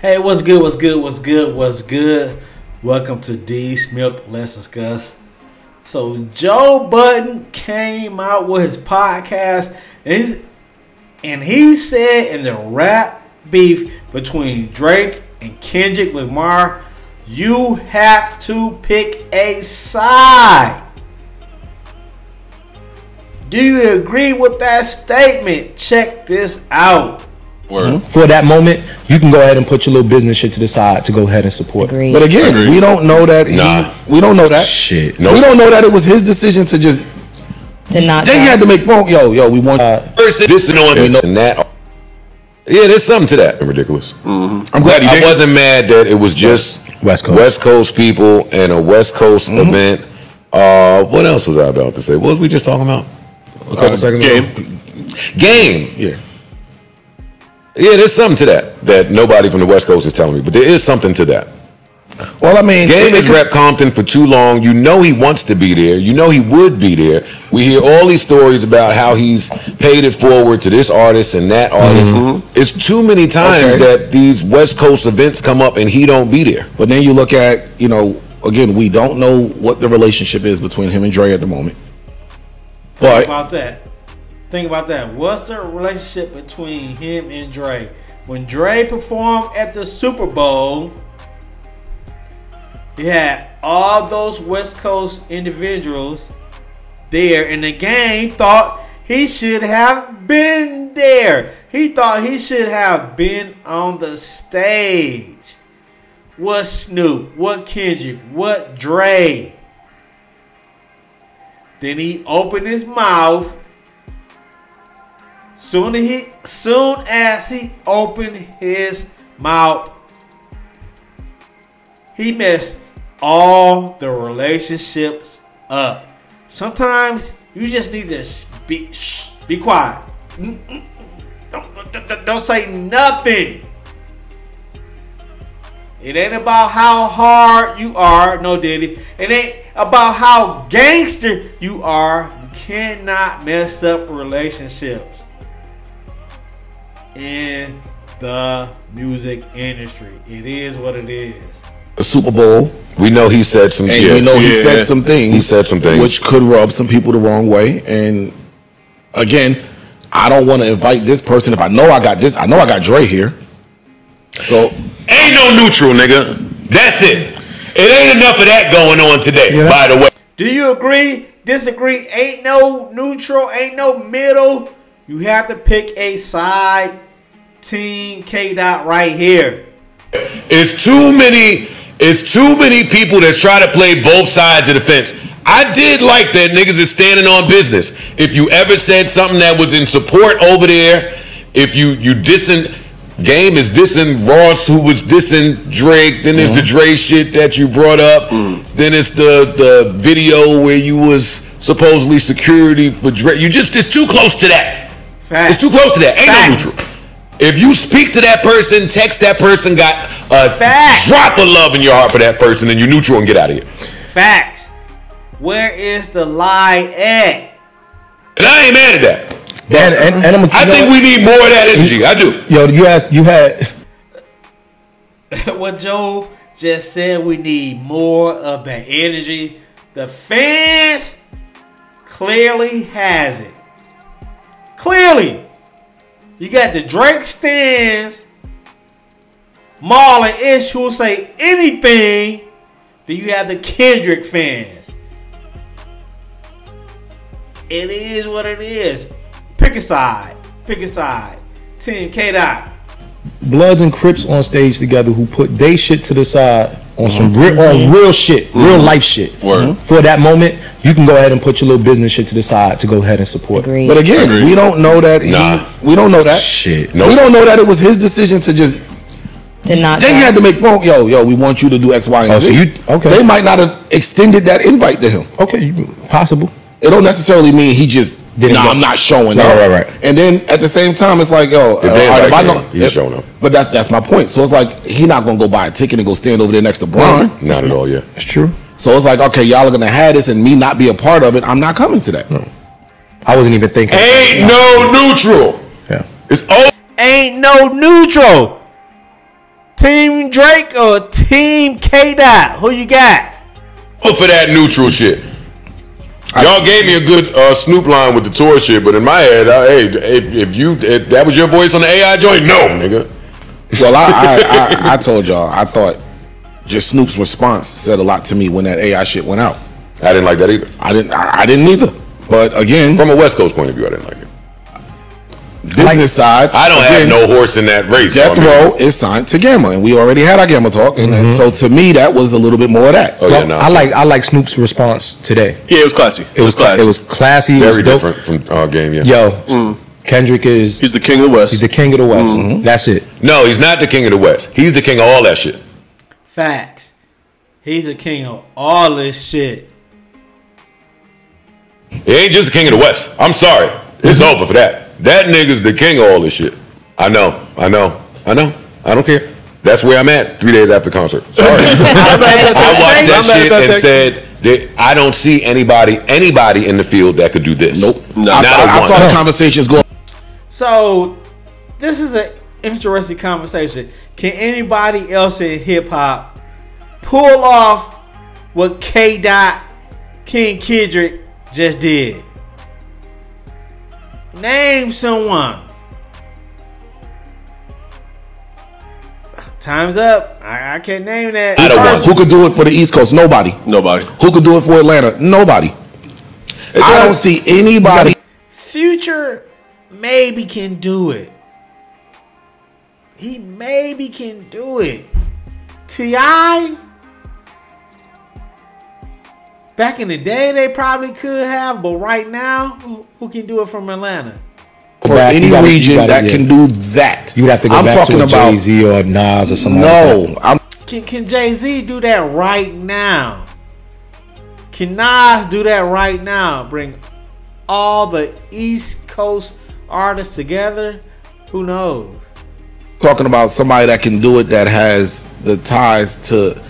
Hey, what's good? What's good? What's good? What's good? Welcome to D Smith Let's Discuss. So Joe Buddden came out with his podcast, and he said in the rap beef between Drake and Kendrick Lamar, you have to pick a side. Do you agree with that statement? Check this out. For that moment, you can go ahead and put your little business shit to the side to go ahead and support. Agreed. But again, we don't know that. We don't know that. Shit. Nope. We don't know that it was his decision to just. To not. They had to make phone. Yo, we want. Just knowing that. Yeah, there's something to that. Ridiculous. Mm-hmm. I'm glad he did. I wasn't mad that it was just West Coast people and a West Coast event. What else was I about to say? What was we just talking about? A couple seconds ago. Game. Yeah. Yeah, there's something to that nobody from the West Coast is telling me, but there is something to that. Well, I mean, Game has repped Compton for too long. You know he wants to be there. You know he would be there. We hear all these stories about how he's paid it forward to this artist and that artist. Mm-hmm. It's too many times that these West Coast events come up and he don't be there. But then you look at, again, we don't know what the relationship is between him and Dre at the moment. But Think about that. What's the relationship between him and Dre? When Dre performed at the Super Bowl, he had all those West Coast individuals there, and the gang thought he should have been there. He thought he should have been on the stage. What Snoop? What Kendrick? What Dre? Then he opened his mouth. Soon as he opened his mouth, he messed all the relationships up. Sometimes you just need to be quiet. Don't say nothing. It ain't about how hard you are, no Diddy. It ain't about how gangster you are. You cannot mess up relationships in the music industry. It is what it is. The Super Bowl. We know he said some shit. We know he said some things. He said some things which could rub some people the wrong way. And again, I don't want to invite this person if I know I got this. I know I got Dre here. So ain't no neutral, nigga. That's it. It ain't enough of that going on today, by the way. Do you agree? Disagree? Ain't no neutral, ain't no middle. You have to pick a side. Team K Dot right here. It's too many people that try to play both sides of the fence. I did like that niggas is standing on business. If you ever said something that was in support over there, if you dissing Game is dissing Ross, who was dissing Drake, then there's the Dre shit that you brought up, then it's the video where you was supposedly security for Drake. It's too close to that. Facts. It's too close to that. Ain't no neutral. If you speak to that person, text that person, got a drop of love in your heart for that person, then you're neutral and get out of here. Facts. Where is the lie at? And I ain't mad at that. And I think we need more of that energy. I do. Yo, you had what Joe just said. We need more of that energy. The fans clearly has it. Clearly. You got the Drake stands, Marlon Ish who will say anything. Then you have the Kendrick fans. It is what it is. Pick a side. Pick a side. Team K Dot. Bloods and Crips on stage together who put they shit to the side on some real shit, real life shit. For that moment, you can go ahead and put your little business shit to the side to go ahead and support. Agreed. But again, we don't know that. We don't know that. Shit. We don't know that it was his decision to just. To not. They had to make phone. Yo, we want you to do X, Y, and Z. Okay. They might not have extended that invite to him. Okay, possible. It don't necessarily mean he just. I'm not showing up. Right. And then at the same time, it's like, yo, if I know he's showing up. But that's my point. So it's like he not gonna go buy a ticket and go stand over there next to Braun. Not at all. Yeah, it's true. So it's like, okay, y'all are gonna have this and me not be a part of it. I'm not coming to that. No. I wasn't even thinking. Ain't no neutral. Yeah. It's all. Ain't no neutral. Team Drake or Team K Dot? Who you got? For that neutral shit. Y'all gave me a good Snoop line with the tour shit, but in my head, if that was your voice on the AI joint, no, nigga. Well, I told y'all, I thought just Snoop's response said a lot to me when that AI shit went out. I didn't like that either. I didn't either. But again, from a West Coast point of view, I didn't like it. Business side, I don't have no horse in that race. Death Row is signed to Gamma, and we already had our Gamma talk, and so to me, that was a little bit more of that. Oh, yeah, no, I like Snoop's response today. Yeah, it was classy. It was classy. It was classy. Very different from Game. Yeah. Yo, Kendrick he's the king of the West. He's the king of the West. That's it. No, he's not the king of the West. He's the king of all that shit. Facts. He's the king of all this shit. He ain't just the king of the West. I'm sorry. It's over for that. That nigga's the king of all this shit. I know. I don't care. That's where I'm at 3 days after the concert. Sorry. I watched that shit and said that I don't see anybody in the field that could do this. Nope. No. I saw the conversations go. So, this is an interesting conversation. Can anybody else in hip hop pull off what K. Dot, King Kendrick just did? Name someone. Time's up. I can't name that. Who could do it for the East Coast? Nobody. Who could do it for Atlanta? Nobody. I don't see anybody. Future maybe can do it. He maybe can do it. T.I. Back in the day, they probably could have, but right now, who can do it from Atlanta? For any region that can do that, you'd have to go back to Jay-Z or Nas or something. No, can Jay-Z do that right now? Can Nas do that right now? Bring all the East Coast artists together? Who knows? Talking about somebody that can do it, that has the ties to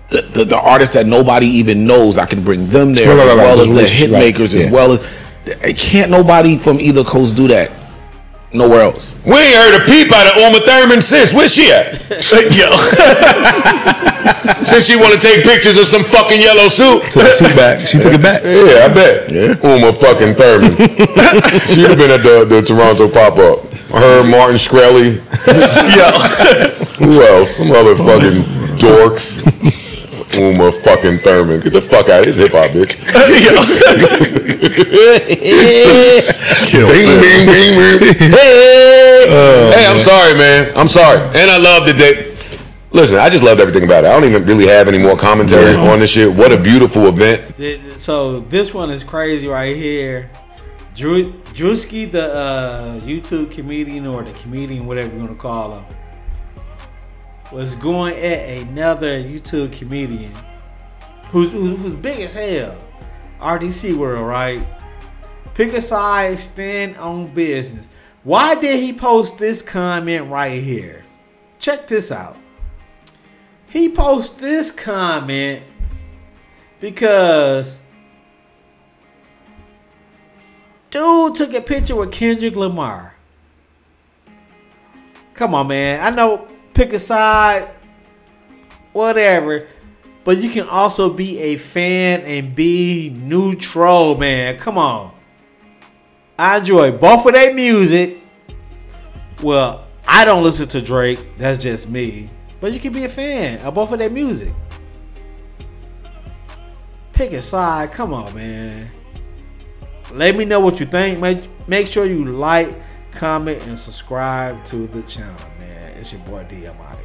the artists that nobody even knows. I can bring them there as well as the hit makers, as well as. Can't nobody from either coast do that nowhere else. We ain't heard a peep out of Uma Thurman since. Where's she at? Yo. Since she want to take pictures of some fucking yellow suit. Took the suit back. She took it back. Yeah, I bet. Yeah. Uma fucking Thurman. She'd have been at the Toronto pop-up. Her, Martin Shkreli. Yo. Who else? Some other fucking dorks. Uma fucking Thurman. Get the fuck out of his hip hop, bitch. Bing, bing, bing, bing. Hey, I'm sorry, man. I'm sorry. And I love the day. Listen, I just loved everything about it. I don't even really have any more commentary on this shit. What a beautiful event. So this one is crazy right here. Drewski, the YouTube comedian, or the comedian, whatever you want to call him, was going at another YouTube comedian who's big as hell. RDC World, right? Pick a side, stand on business. Why did he post this comment right here? Check this out. He posted this comment because dude took a picture with Kendrick Lamar. Come on, man. I know, pick a side, whatever, but you can also be a fan and be neutral, man. Come on. I enjoy both of their music. Well, I don't listen to Drake. That's just me. But you can be a fan of both of their music. Pick a side. Come on, man. Let me know what you think. Make sure you like, comment, and subscribe to the channel, man. It's your boy D. I'm out.